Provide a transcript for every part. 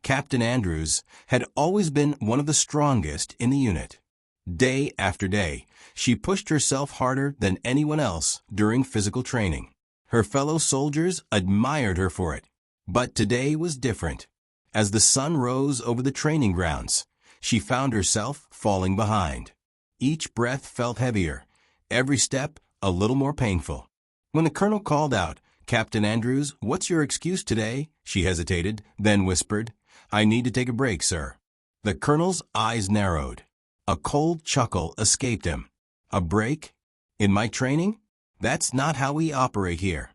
Captain Andrews had always been one of the strongest in the unit. Day after day, she pushed herself harder than anyone else during physical training. Her fellow soldiers admired her for it. But today was different. As the sun rose over the training grounds, she found herself falling behind. Each breath felt heavier, every step a little more painful. When the colonel called out, "Captain Andrews, what's your excuse today?" she hesitated, then whispered, "I need to take a break, sir." The colonel's eyes narrowed. A cold chuckle escaped him. "A break? In my training? That's not how we operate here."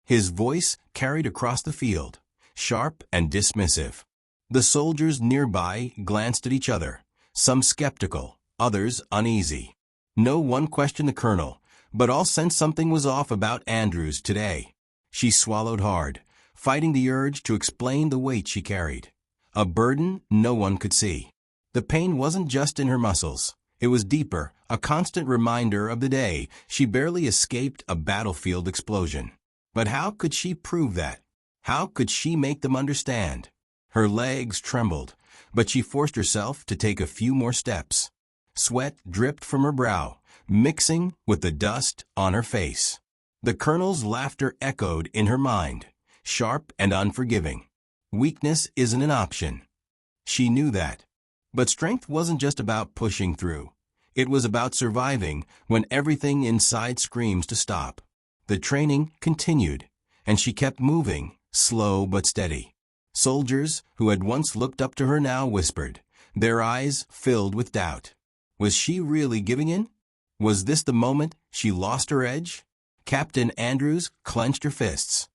His voice carried across the field, sharp and dismissive. The soldiers nearby glanced at each other, some skeptical, others uneasy. No one questioned the colonel, but all sensed something was off about Andrews today. She swallowed hard, fighting the urge to explain the weight she carried. A burden no one could see. The pain wasn't just in her muscles. It was deeper, a constant reminder of the day she barely escaped a battlefield explosion. But how could she prove that? How could she make them understand? Her legs trembled, but she forced herself to take a few more steps. Sweat dripped from her brow, mixing with the dust on her face. The colonel's laughter echoed in her mind, sharp and unforgiving. Weakness isn't an option. She knew that. But strength wasn't just about pushing through. It was about surviving when everything inside screams to stop. The training continued, and she kept moving, slow but steady. Soldiers who had once looked up to her now whispered, their eyes filled with doubt. Was she really giving in? Was this the moment she lost her edge? Captain Andrews clenched her fists.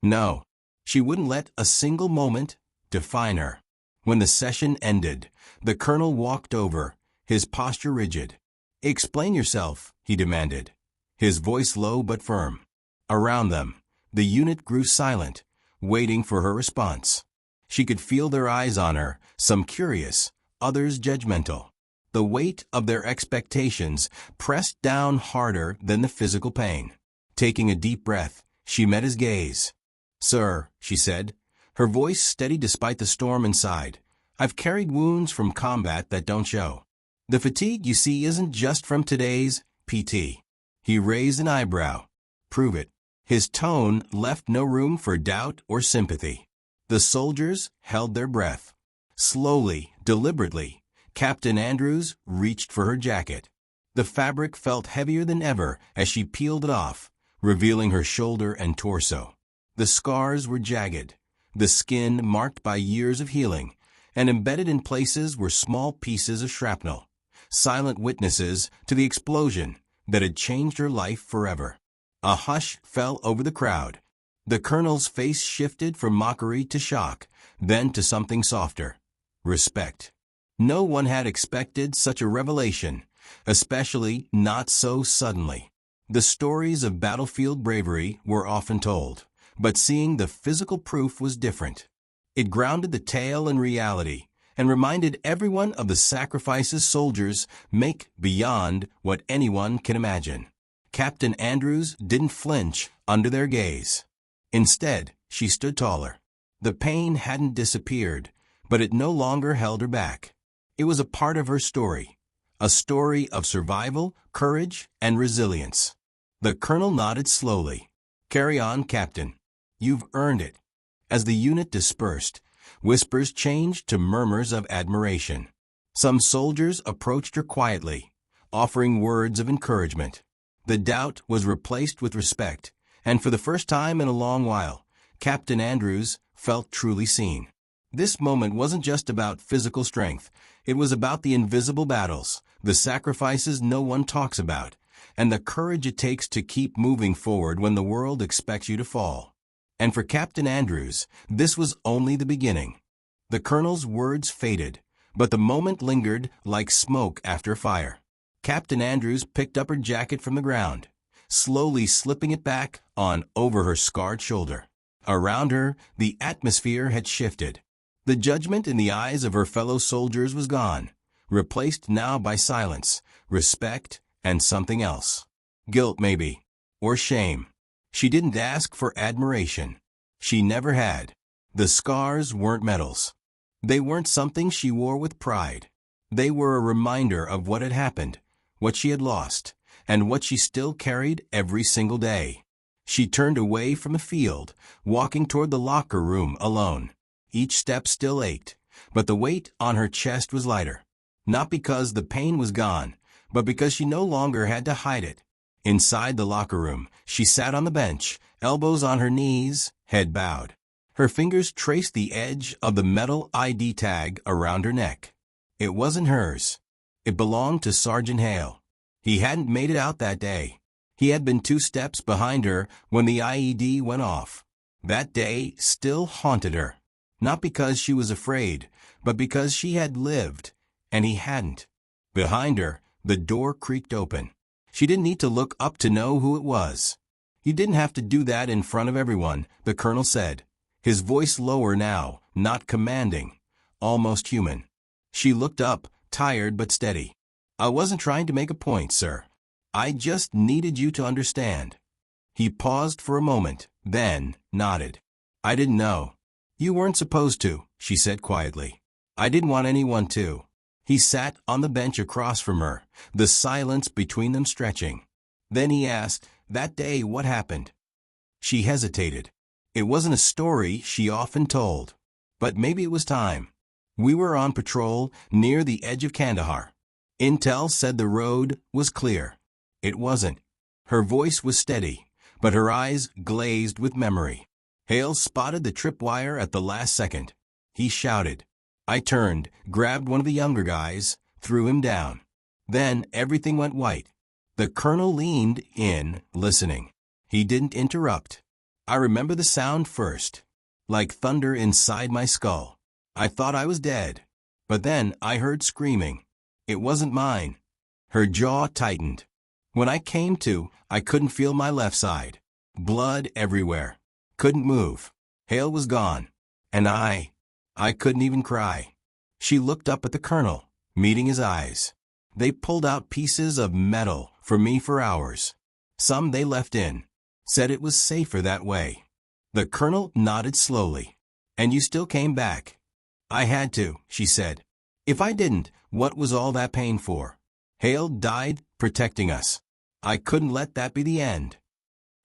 No, she wouldn't let a single moment define her. When the session ended, the colonel walked over, his posture rigid. "Explain yourself," he demanded, his voice low but firm. Around them, the unit grew silent, waiting for her response. She could feel their eyes on her, some curious, others judgmental. The weight of their expectations pressed down harder than the physical pain. Taking a deep breath, she met his gaze. "Sir," she said, her voice steady despite the storm inside, "I've carried wounds from combat that don't show. The fatigue you see isn't just from today's PT." He raised an eyebrow. "Prove it." His tone left no room for doubt or sympathy. The soldiers held their breath. Slowly, deliberately, Captain Andrews reached for her jacket. The fabric felt heavier than ever as she peeled it off, revealing her shoulder and torso. The scars were jagged, the skin marked by years of healing, and embedded in places were small pieces of shrapnel, silent witnesses to the explosion that had changed her life forever. A hush fell over the crowd. The colonel's face shifted from mockery to shock, then to something softer. Respect. No one had expected such a revelation, especially not so suddenly. The stories of battlefield bravery were often told, but seeing the physical proof was different. It grounded the tale in reality and reminded everyone of the sacrifices soldiers make beyond what anyone can imagine. Captain Andrews didn't flinch under their gaze. Instead, she stood taller. The pain hadn't disappeared, but it no longer held her back. It was a part of her story, a story of survival, courage, and resilience. The colonel nodded slowly. "Carry on, Captain. You've earned it." As the unit dispersed, whispers changed to murmurs of admiration. Some soldiers approached her quietly, offering words of encouragement. The doubt was replaced with respect, and for the first time in a long while, Captain Andrews felt truly seen. This moment wasn't just about physical strength. It was about the invisible battles, the sacrifices no one talks about, and the courage it takes to keep moving forward when the world expects you to fall. And for Captain Andrews, this was only the beginning. The colonel's words faded, but the moment lingered like smoke after fire. Captain Andrews picked up her jacket from the ground, slowly slipping it back on over her scarred shoulder. Around her, the atmosphere had shifted. The judgment in the eyes of her fellow soldiers was gone, replaced now by silence, respect, and something else. Guilt, maybe, or shame. She didn't ask for admiration. She never had. The scars weren't medals. They weren't something she wore with pride. They were a reminder of what had happened, what she had lost, and what she still carried every single day. She turned away from the field, walking toward the locker room alone. Each step still ached, but the weight on her chest was lighter. Not because the pain was gone, but because she no longer had to hide it. Inside the locker room, she sat on the bench, elbows on her knees, head bowed. Her fingers traced the edge of the metal ID tag around her neck. It wasn't hers. It belonged to Sergeant Hale. He hadn't made it out that day. He had been 2 steps behind her when the IED went off. That day still haunted her. Not because she was afraid, but because she had lived, and he hadn't. Behind her, the door creaked open. She didn't need to look up to know who it was. You didn't have to do that in front of everyone, the colonel said, his voice lower now, not commanding, almost human. She looked up, tired but steady. I wasn't trying to make a point, sir. I just needed you to understand. He paused for a moment, then nodded. I didn't know. You weren't supposed to, she said quietly. I didn't want anyone to. He sat on the bench across from her, the silence between them stretching. Then he asked, that day what happened? She hesitated. It wasn't a story she often told. But maybe it was time. We were on patrol near the edge of Kandahar. Intel said the road was clear. It wasn't. Her voice was steady, but her eyes glazed with memory. Hale spotted the tripwire at the last second. He shouted. I turned, grabbed one of the younger guys, threw him down. Then everything went white. The colonel leaned in, listening. He didn't interrupt. I remember the sound first, like thunder inside my skull. I thought I was dead. But then I heard screaming. It wasn't mine. Her jaw tightened. When I came to, I couldn't feel my left side. Blood everywhere. Couldn't move. Hale was gone. And I couldn't even cry. She looked up at the colonel, meeting his eyes. They pulled out pieces of metal for me for hours. Some they left in. Said it was safer that way. The colonel nodded slowly. And you still came back. I had to, she said. If I didn't, what was all that pain for? Hale died protecting us. I couldn't let that be the end.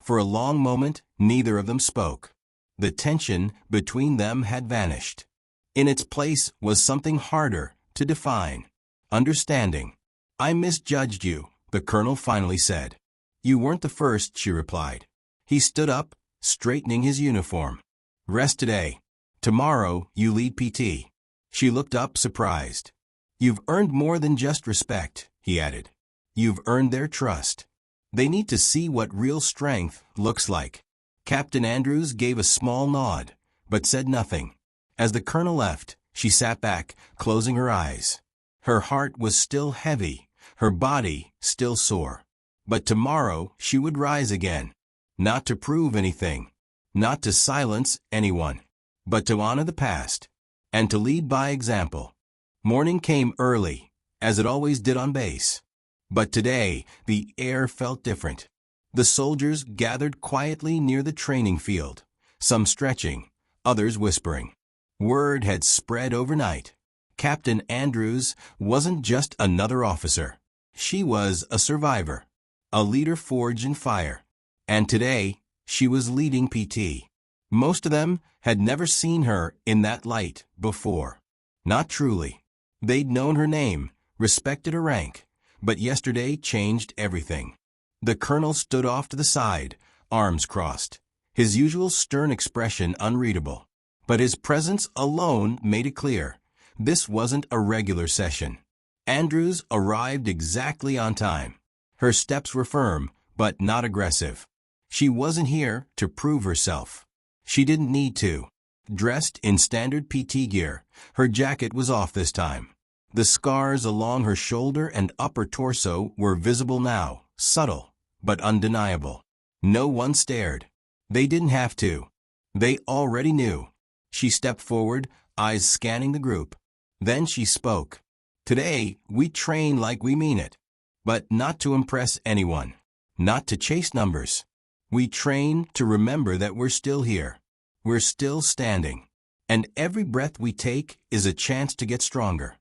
For a long moment, neither of them spoke. The tension between them had vanished. In its place was something harder to define. Understanding. I misjudged you, the colonel finally said. You weren't the first, she replied. He stood up, straightening his uniform. Rest today. Tomorrow, you lead PT. She looked up, surprised. You've earned more than just respect, he added. You've earned their trust. They need to see what real strength looks like. Captain Andrews gave a small nod, but said nothing. As the colonel left, she sat back, closing her eyes. Her heart was still heavy, her body still sore. But tomorrow she would rise again. Not to prove anything, not to silence anyone, but to honor the past, and to lead by example. Morning came early, as it always did on base. But today, the air felt different. The soldiers gathered quietly near the training field, some stretching, others whispering. Word had spread overnight. Captain Andrews wasn't just another officer. She was a survivor, a leader forged in fire. And today, she was leading PT. Most of them had never seen her in that light before. Not truly. They'd known her name, respected her rank, but yesterday changed everything. The colonel stood off to the side, arms crossed, his usual stern expression unreadable. But his presence alone made it clear. This wasn't a regular session. Andrews arrived exactly on time. Her steps were firm, but not aggressive. She wasn't here to prove herself. She didn't need to. Dressed in standard PT gear, her jacket was off this time. The scars along her shoulder and upper torso were visible now, subtle, but undeniable. No one stared. They didn't have to. They already knew. She stepped forward, eyes scanning the group. Then she spoke. Today, we train like we mean it. But not to impress anyone. Not to chase numbers. We train to remember that we're still here. We're still standing. And every breath we take is a chance to get stronger.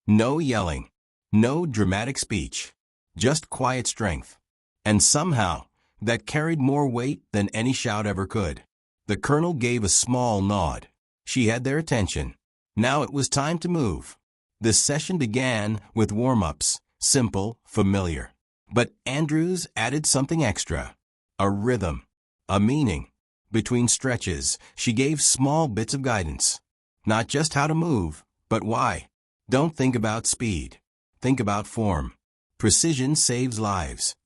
No yelling, no dramatic speech, just quiet strength. And somehow, that carried more weight than any shout ever could. The colonel gave a small nod. She had their attention. Now it was time to move. The session began with warm-ups, simple, familiar. But Andrews added something extra. A rhythm, a meaning. Between stretches, she gave small bits of guidance. Not just how to move, but why. Don't think about speed. Think about form. Precision saves lives.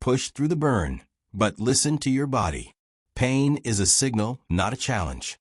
Push through the burn, but listen to your body. Pain is a signal, not a challenge.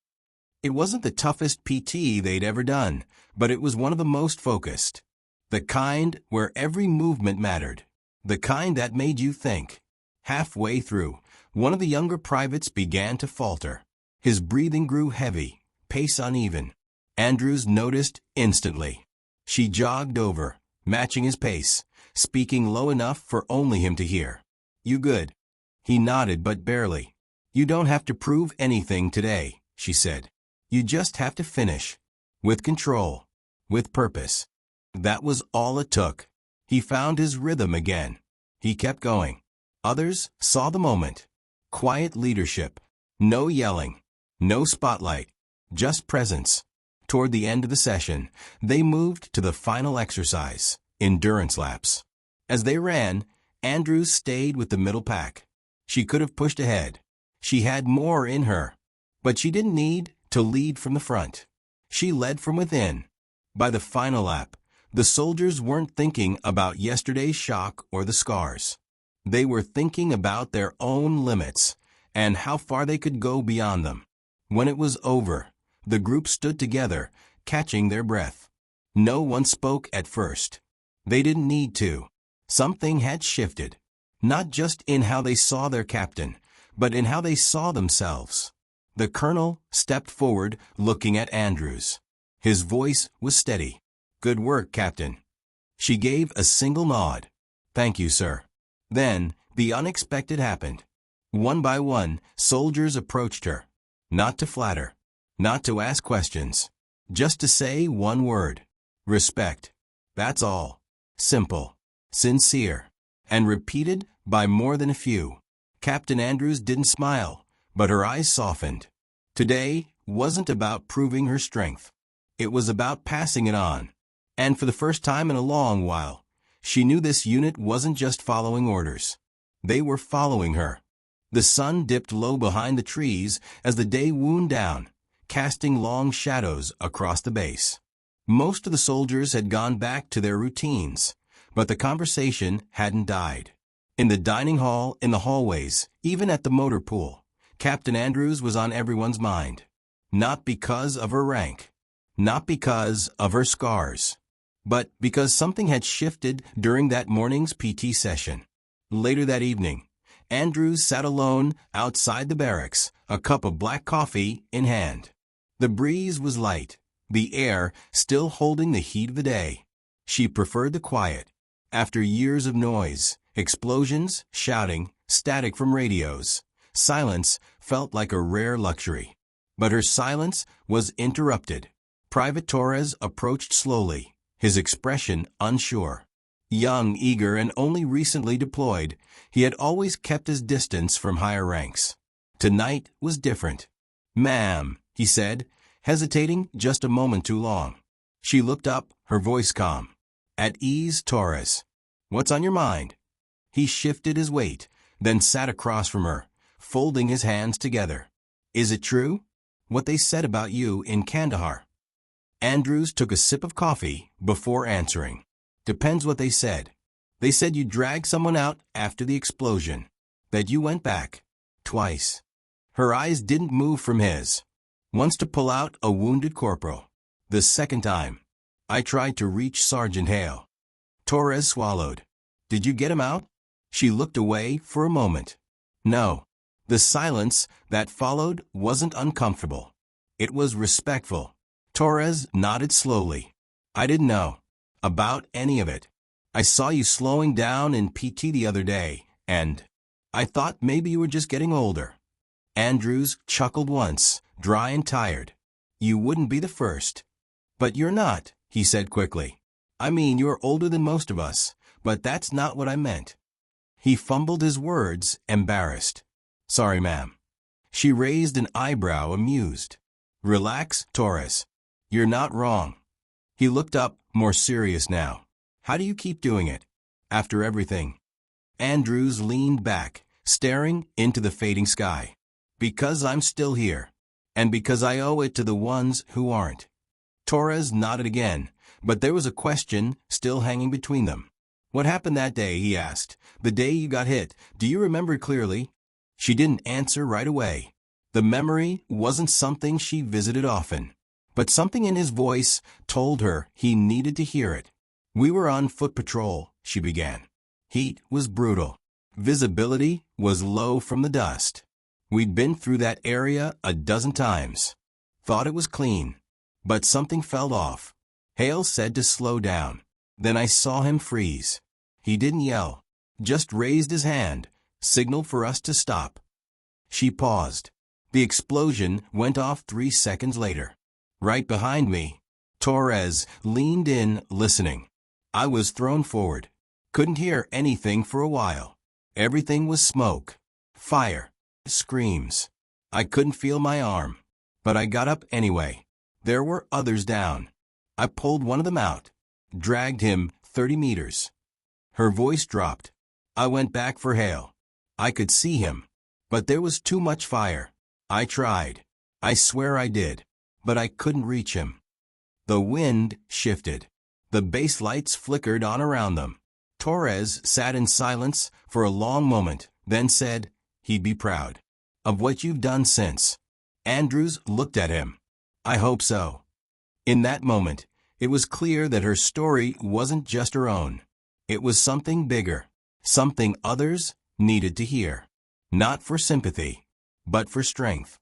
It wasn't the toughest PT they'd ever done, but it was one of the most focused. The kind where every movement mattered. The kind that made you think. Halfway through, one of the younger privates began to falter. His breathing grew heavy, pace uneven. Andrews noticed instantly. She jogged over, matching his pace, speaking low enough for only him to hear. "You good?" He nodded, but barely. "You don't have to prove anything today," she said. "You just have to finish. With control. With purpose." That was all it took. He found his rhythm again. He kept going. Others saw the moment. Quiet leadership. No yelling. No spotlight. Just presence. Toward the end of the session, they moved to the final exercise, endurance laps. As they ran, Andrews stayed with the middle pack. She could have pushed ahead. She had more in her. But she didn't need to lead from the front. She led from within. By the final lap, the soldiers weren't thinking about yesterday's shock or the scars. They were thinking about their own limits and how far they could go beyond them. When it was over, the group stood together, catching their breath. No one spoke at first. They didn't need to. Something had shifted, not just in how they saw their captain, but in how they saw themselves. The colonel stepped forward, looking at Andrews. His voice was steady. "Good work, Captain." She gave a single nod. "Thank you, sir." Then, the unexpected happened. One by one, soldiers approached her. Not to flatter. Not to ask questions. Just to say one word. Respect. That's all. Simple. Sincere. And repeated by more than a few. Captain Andrews didn't smile, but her eyes softened. Today wasn't about proving her strength. It was about passing it on. And for the first time in a long while, she knew this unit wasn't just following orders. They were following her. The sun dipped low behind the trees as the day wound down, casting long shadows across the base. Most of the soldiers had gone back to their routines, but the conversation hadn't died. In the dining hall, in the hallways, even at the motor pool, Captain Andrews was on everyone's mind. Not because of her rank, not because of her scars, but because something had shifted during that morning's PT session. Later that evening, Andrews sat alone outside the barracks, a cup of black coffee in hand. The breeze was light, the air still holding the heat of the day. She preferred the quiet. After years of noise, explosions, shouting, static from radios, silence felt like a rare luxury. But her silence was interrupted. Private Torres approached slowly, his expression unsure. Young, eager, and only recently deployed, he had always kept his distance from higher ranks. Tonight was different. "Ma'am," he said, hesitating just a moment too long. She looked up, her voice calm. "At ease, Torres. What's on your mind?" He shifted his weight, then sat across from her, folding his hands together. "Is it true? What they said about you in Kandahar?" Andrews took a sip of coffee before answering. "Depends what they said. They said you dragged someone out after the explosion. That you went back. Twice." Her eyes didn't move from his. "Once to pull out a wounded corporal. The second time, I tried to reach Sergeant Hale." Torres swallowed. "Did you get him out?" She looked away for a moment. No. The silence that followed wasn't uncomfortable. It was respectful. Torres nodded slowly. "I didn't know about any of it. I saw you slowing down in PT the other day, and I thought maybe you were just getting older." Andrews chuckled once, dry and tired. You wouldn't be the first. But you're not, he said quickly. I mean, you're older than most of us, but that's not what I meant. He fumbled his words, embarrassed. Sorry, ma'am. She raised an eyebrow, amused. Relax, Torres. You're not wrong. He looked up, more serious now. How do you keep doing it? After everything? Andrews leaned back, staring into the fading sky. Because I'm still here. And because I owe it to the ones who aren't. Torres nodded again, but there was a question still hanging between them. What happened that day, he asked. The day you got hit, do you remember clearly? She didn't answer right away. The memory wasn't something she visited often, but something in his voice told her he needed to hear it. We were on foot patrol, she began. Heat was brutal. Visibility was low from the dust. We'd been through that area a dozen times. Thought it was clean. But something fell off. Hale said to slow down. Then I saw him freeze. He didn't yell, just raised his hand, signaled for us to stop. She paused. The explosion went off 3 seconds later. Right behind me, Torres leaned in, listening. I was thrown forward. Couldn't hear anything for a while. Everything was smoke, fire, screams. I couldn't feel my arm, but I got up anyway. There were others down. I pulled one of them out, dragged him 30 meters. Her voice dropped. I went back for Hale. I could see him, but there was too much fire. I tried. I swear I did, but I couldn't reach him. The wind shifted. The base lights flickered on around them. Torres sat in silence for a long moment, then said, he'd be proud of what you've done since. Andrews looked at him. I hope so. In that moment, it was clear that her story wasn't just her own. It was something bigger, something others needed to hear. Not for sympathy, but for strength.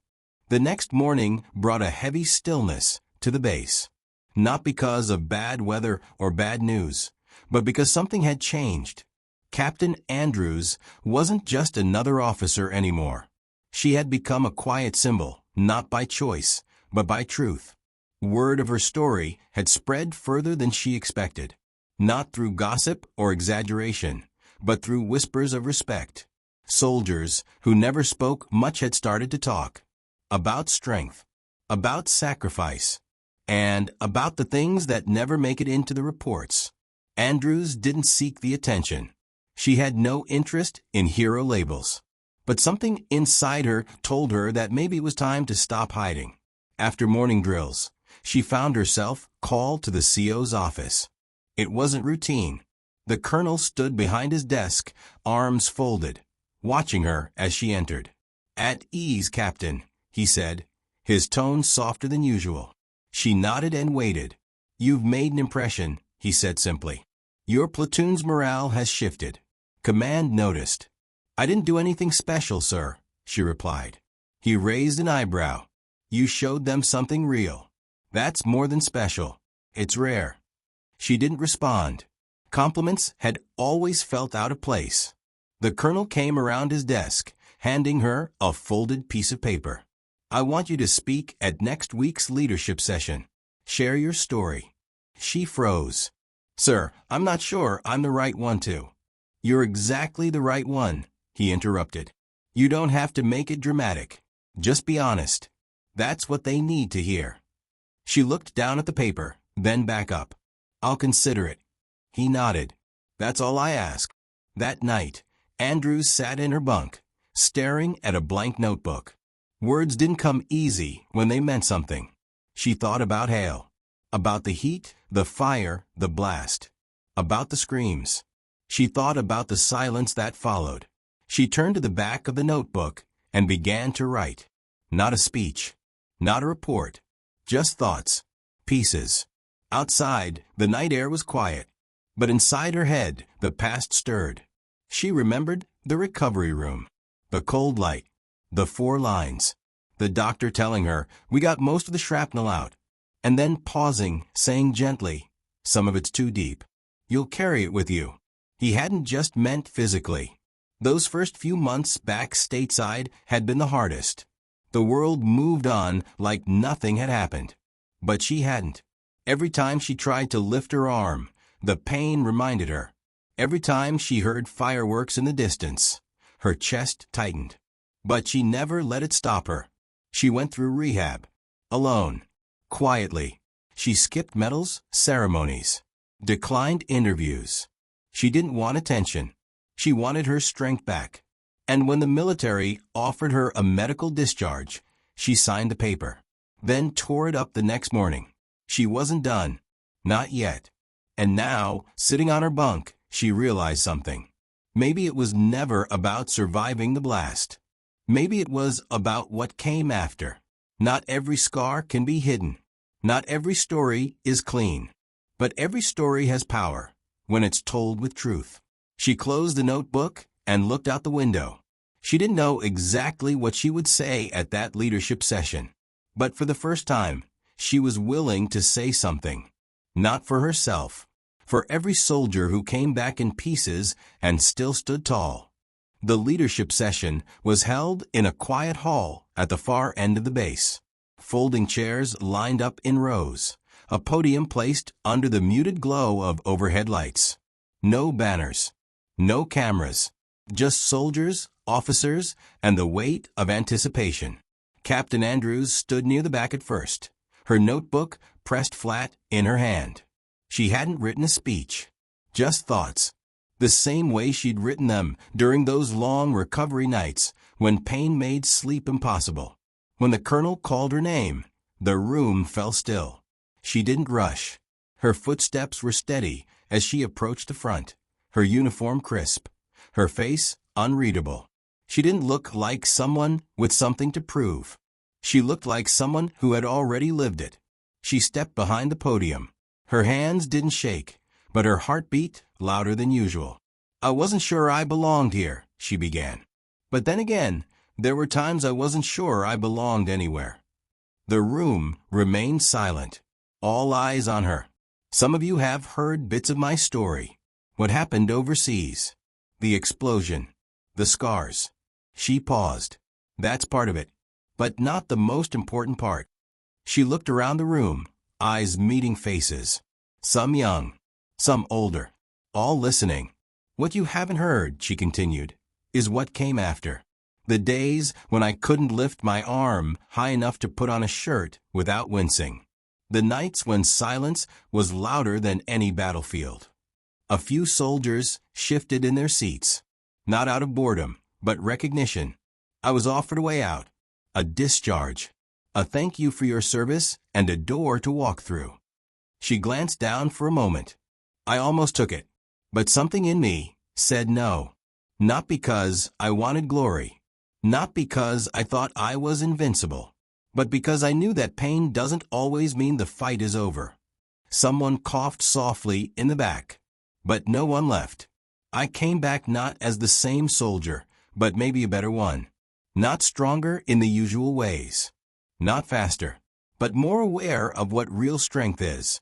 The next morning brought a heavy stillness to the base. Not because of bad weather or bad news, but because something had changed. Captain Andrews wasn't just another officer anymore. She had become a quiet symbol, not by choice, but by truth. Word of her story had spread further than she expected, not through gossip or exaggeration, but through whispers of respect. Soldiers who never spoke much had started to talk. About strength, about sacrifice, and about the things that never make it into the reports. Andrews didn't seek the attention. She had no interest in hero labels. But something inside her told her that maybe it was time to stop hiding. After morning drills, she found herself called to the CO's office. It wasn't routine. The colonel stood behind his desk, arms folded, watching her as she entered. At ease, Captain, he said, his tone softer than usual. She nodded and waited. You've made an impression, he said simply. Your platoon's morale has shifted. Command noticed. I didn't do anything special, sir, she replied. He raised an eyebrow. You showed them something real. That's more than special. It's rare. She didn't respond. Compliments had always felt out of place. The colonel came around his desk, handing her a folded piece of paper. I want you to speak at next week's leadership session. Share your story. She froze. Sir, I'm not sure I'm the right one to. You're exactly the right one, he interrupted. You don't have to make it dramatic. Just be honest. That's what they need to hear. She looked down at the paper, then back up. I'll consider it. He nodded. That's all I ask. That night, Andrews sat in her bunk, staring at a blank notebook. Words didn't come easy when they meant something. She thought about Hale, about the heat, the fire, the blast, about the screams. She thought about the silence that followed. She turned to the back of the notebook and began to write. Not a speech, not a report, just thoughts, pieces. Outside, the night air was quiet, but inside her head, the past stirred. She remembered the recovery room, the cold light, the 4 lines, the doctor telling her, we got most of the shrapnel out, and then pausing, saying gently, some of it's too deep. You'll carry it with you. He hadn't just meant physically. Those first few months back stateside had been the hardest. The world moved on like nothing had happened. But she hadn't. Every time she tried to lift her arm, the pain reminded her. Every time she heard fireworks in the distance, her chest tightened. But she never let it stop her. She went through rehab. Alone. Quietly. She skipped medals, ceremonies. Declined interviews. She didn't want attention. She wanted her strength back. And when the military offered her a medical discharge, she signed the paper. Then tore it up the next morning. She wasn't done. Not yet. And now, sitting on her bunk, she realized something. Maybe it was never about surviving the blast. Maybe it was about what came after. Not every scar can be hidden. Not every story is clean. But every story has power when it's told with truth. She closed the notebook and looked out the window. She didn't know exactly what she would say at that leadership session. But for the first time, she was willing to say something. Not for herself. For every soldier who came back in pieces and still stood tall. The leadership session was held in a quiet hall at the far end of the base. Folding chairs lined up in rows. A podium placed under the muted glow of overhead lights. No banners. No cameras. Just soldiers, officers, and the weight of anticipation. Captain Andrews stood near the back at first, her notebook pressed flat in her hand. She hadn't written a speech. Just thoughts. The same way she'd written them during those long recovery nights when pain made sleep impossible. When the colonel called her name, the room fell still. She didn't rush. Her footsteps were steady as she approached the front, her uniform crisp, her face unreadable. She didn't look like someone with something to prove. She looked like someone who had already lived it. She stepped behind the podium. Her hands didn't shake, but her heart beat louder than usual. "I wasn't sure I belonged here," she began. But then again, there were times I wasn't sure I belonged anywhere. The room remained silent. All eyes on her. Some of you have heard bits of my story. What happened overseas. The explosion. The scars. She paused. That's part of it. But not the most important part. She looked around the room, eyes meeting faces. Some young. Some older. All listening. What you haven't heard, she continued, is what came after. The days when I couldn't lift my arm high enough to put on a shirt without wincing. The nights when silence was louder than any battlefield. A few soldiers shifted in their seats, not out of boredom, but recognition. I was offered a way out, a discharge, a thank you for your service, and a door to walk through. She glanced down for a moment. I almost took it, but something in me said no. Not because I wanted glory, not because I thought I was invincible, but because I knew that pain doesn't always mean the fight is over. Someone coughed softly in the back, but no one left. I came back not as the same soldier, but maybe a better one. Not stronger in the usual ways. Not faster, but more aware of what real strength is.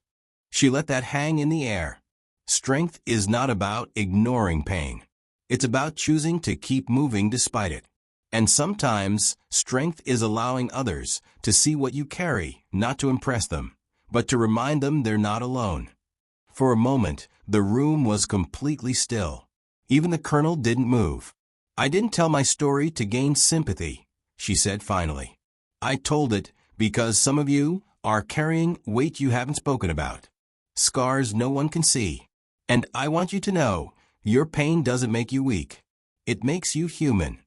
She let that hang in the air. Strength is not about ignoring pain. It's about choosing to keep moving despite it. And sometimes, strength is allowing others to see what you carry, not to impress them, but to remind them they're not alone. For a moment, the room was completely still. Even the colonel didn't move. I didn't tell my story to gain sympathy, she said finally. I told it because some of you are carrying weight you haven't spoken about. Scars no one can see. And I want you to know, your pain doesn't make you weak. It makes you human.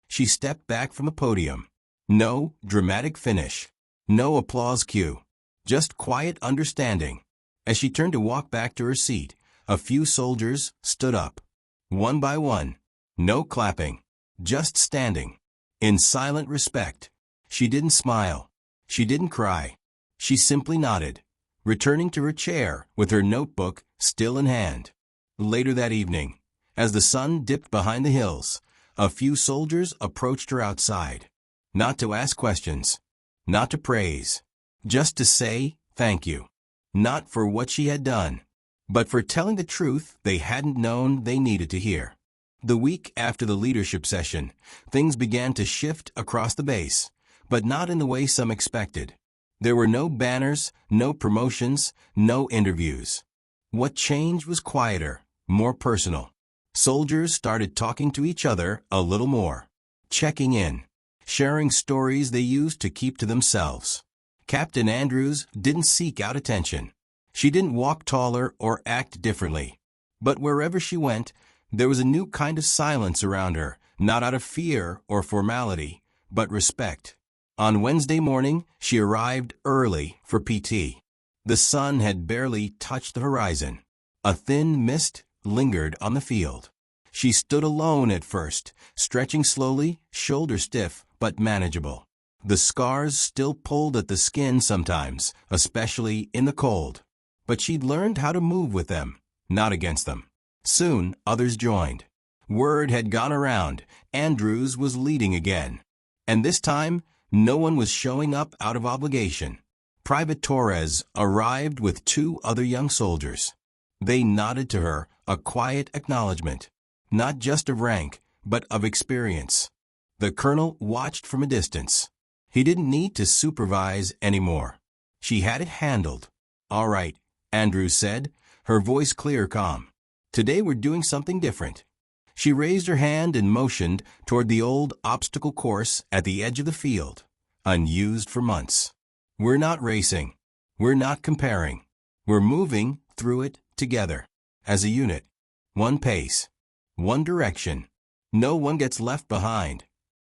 She stepped back from the podium. No dramatic finish. No applause cue. Just quiet understanding. As she turned to walk back to her seat, a few soldiers stood up. One by one. No clapping. Just standing. In silent respect. She didn't smile. She didn't cry. She simply nodded, returning to her chair with her notebook still in hand. Later that evening, as the sun dipped behind the hills, a few soldiers approached her outside. Not to ask questions. Not to praise. Just to say thank you. Not for what she had done, but for telling the truth they hadn't known they needed to hear. The week after the leadership session, things began to shift across the base. but not in the way some expected. There were no banners, no promotions, no interviews. What changed was quieter, more personal. Soldiers started talking to each other a little more, checking in, sharing stories they used to keep to themselves. Captain Andrews didn't seek out attention. She didn't walk taller or act differently. But wherever she went, there was a new kind of silence around her, not out of fear or formality, but respect. On Wednesday morning, she arrived early for PT. The sun had barely touched the horizon. A thin mist lingered on the field. She stood alone at first, stretching slowly, shoulders stiff but manageable. The scars still pulled at the skin sometimes, especially in the cold. But she'd learned how to move with them, not against them. Soon, others joined. Word had gone around. Andrews was leading again. And this time, no one was showing up out of obligation. Private Torres arrived with 2 other young soldiers. They nodded to her, a quiet acknowledgement, not just of rank, but of experience. The colonel watched from a distance. He didn't need to supervise anymore. She had it handled. "All right," Andrews said, her voice clear, calm. "Today we're doing something different." She raised her hand and motioned toward the old obstacle course at the edge of the field, unused for months. "We're not racing. We're not comparing. We're moving through it together, as a unit. One pace, one direction. No one gets left behind."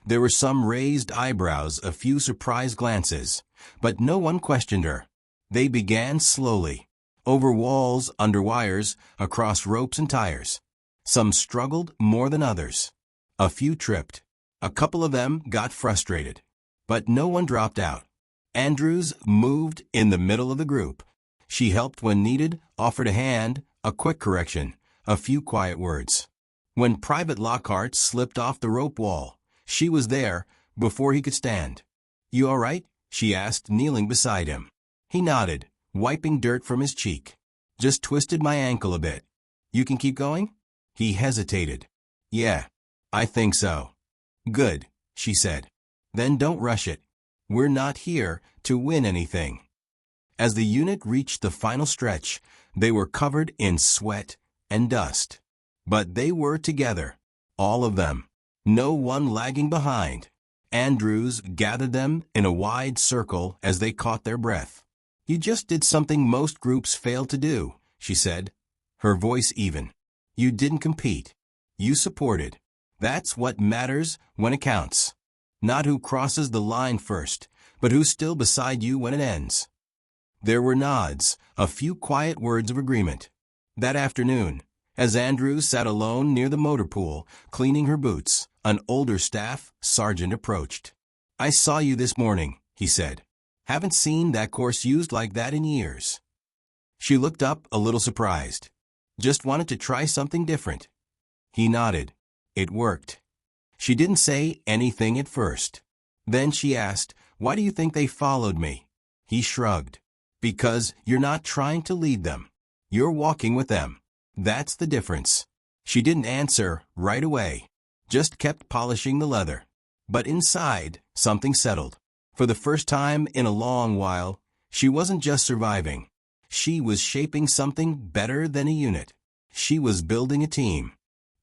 There were some raised eyebrows, a few surprised glances, but no one questioned her. They began slowly, over walls, under wires, across ropes and tires. Some struggled more than others. A few tripped. A couple of them got frustrated. But no one dropped out. Andrews moved in the middle of the group. She helped when needed, offered a hand, a quick correction, a few quiet words. When Private Lockhart slipped off the rope wall, she was there before he could stand. "You all right?" she asked, kneeling beside him. He nodded, wiping dirt from his cheek. "Just twisted my ankle a bit. You can keep going?" He hesitated. "Yeah, I think so." "Good," she said. "Then don't rush it. We're not here to win anything." As the unit reached the final stretch, they were covered in sweat and dust. But they were together, all of them, no one lagging behind. Andrews gathered them in a wide circle as they caught their breath. "You just did something most groups fail to do," she said, her voice even. "You didn't compete. You supported. That's what matters when it counts. Not who crosses the line first, but who's still beside you when it ends." There were nods, a few quiet words of agreement. That afternoon, as Andrews sat alone near the motor pool, cleaning her boots, an older staff sergeant approached. "I saw you this morning," he said. "Haven't seen that course used like that in years." She looked up, a little surprised. "Just wanted to try something different." He nodded. It worked. She didn't say anything at first. Then she asked, "Why do you think they followed me?" He shrugged. "Because you're not trying to lead them. You're walking with them. That's the difference." She didn't answer right away, just kept polishing the leather. But inside, something settled. For the first time in a long while, she wasn't just surviving. She was shaping something better than a unit. She was building a team.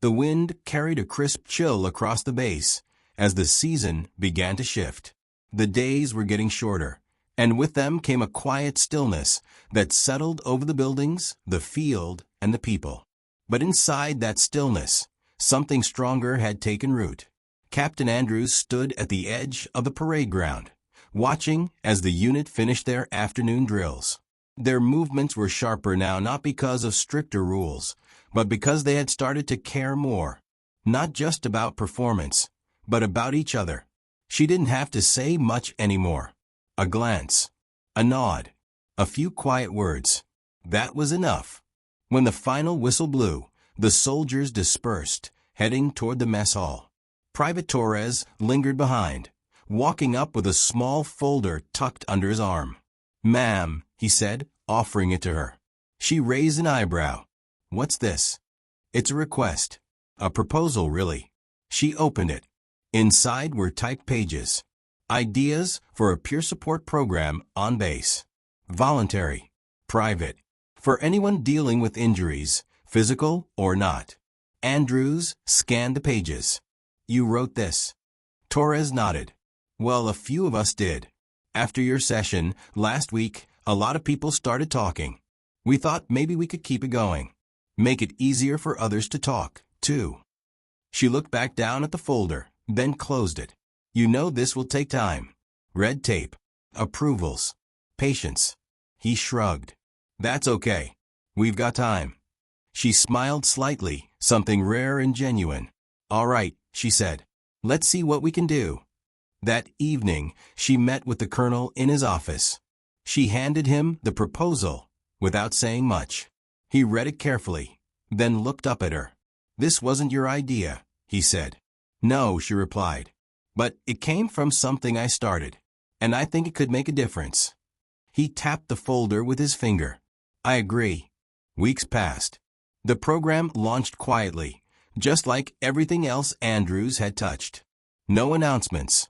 The wind carried a crisp chill across the base as the season began to shift. The days were getting shorter, and with them came a quiet stillness that settled over the buildings, the field, and the people. But inside that stillness, something stronger had taken root. Captain Andrews stood at the edge of the parade ground, watching as the unit finished their afternoon drills. Their movements were sharper now, not because of stricter rules, but because they had started to care more, not just about performance, but about each other. She didn't have to say much anymore. A glance, a nod, a few quiet words. That was enough. When the final whistle blew, the soldiers dispersed, heading toward the mess hall. Private Torres lingered behind, walking up with a small folder tucked under his arm. "Ma'am," he said, offering it to her. She raised an eyebrow. "What's this?" "It's a request. A proposal, really." She opened it. Inside were typed pages. Ideas for a peer support program on base. Voluntary. Private. For anyone dealing with injuries, physical or not. Andrews scanned the pages. You wrote this. Torres nodded. Well, a few of us did. After your session last week, a lot of people started talking. We thought maybe we could keep it going. Make it easier for others to talk, too. She looked back down at the folder, then closed it. You know this will take time. Red tape. Approvals. Patience. He shrugged. That's okay. We've got time. She smiled slightly, something rare and genuine. All right, she said. Let's see what we can do. That evening, she met with the colonel in his office. She handed him the proposal, without saying much. He read it carefully, then looked up at her. This wasn't your idea, he said. No, she replied. But it came from something I started, and I think it could make a difference. He tapped the folder with his finger. I agree. Weeks passed. The program launched quietly, just like everything else Andrews had touched. No announcements.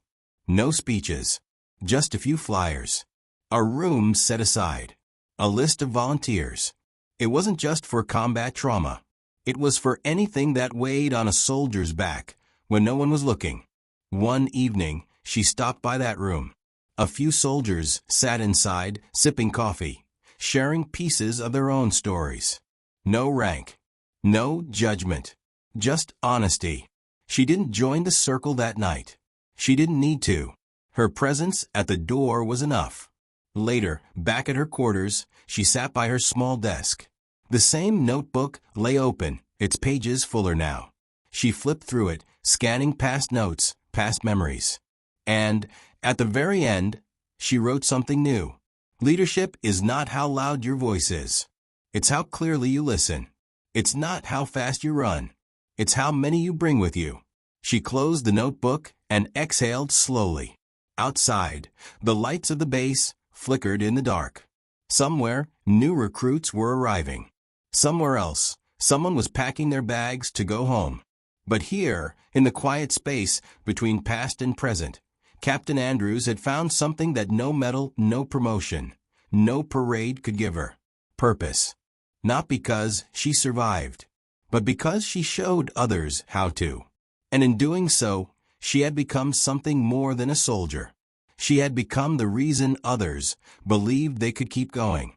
No speeches. Just a few flyers. A room set aside. A list of volunteers. It wasn't just for combat trauma. It was for anything that weighed on a soldier's back when no one was looking. One evening, she stopped by that room. A few soldiers sat inside, sipping coffee, sharing pieces of their own stories. No rank. No judgment. Just honesty. She didn't join the circle that night. She didn't need to. Her presence at the door was enough. Later, back at her quarters, she sat by her small desk. The same notebook lay open, its pages fuller now. She flipped through it, scanning past notes, past memories. And, at the very end, she wrote something new. Leadership is not how loud your voice is. It's how clearly you listen. It's not how fast you run. It's how many you bring with you. She closed the notebook and exhaled slowly. Outside, the lights of the base flickered in the dark. Somewhere, new recruits were arriving. Somewhere else, someone was packing their bags to go home. But here, in the quiet space between past and present, Captain Andrews had found something that no medal, no promotion, no parade could give her. Purpose. Not because she survived, but because she showed others how to. And in doing so, she had become something more than a soldier. She had become the reason others believed they could keep going.